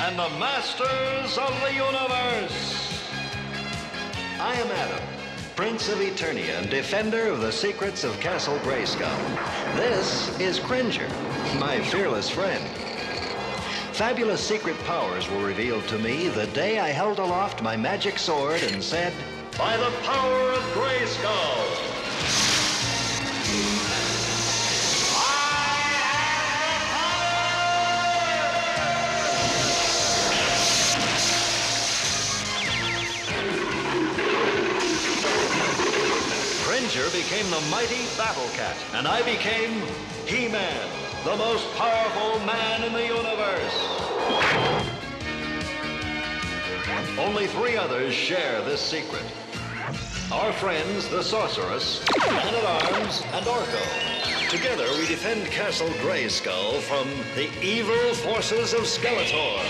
and the masters of the universe. I am Adam, Prince of Eternia and defender of the secrets of Castle Grayskull. This is Cringer, my fearless friend. Fabulous secret powers were revealed to me the day I held aloft my magic sword and said, "By the power of Grayskull, Cringer became the mighty Battle Cat, and I became He-Man, the most powerful man in the universe." Only 3 others share this secret. Our friends, the Sorceress, Man-at-Arms, and Orko. Together, we defend Castle Grayskull from the evil forces of Skeletor.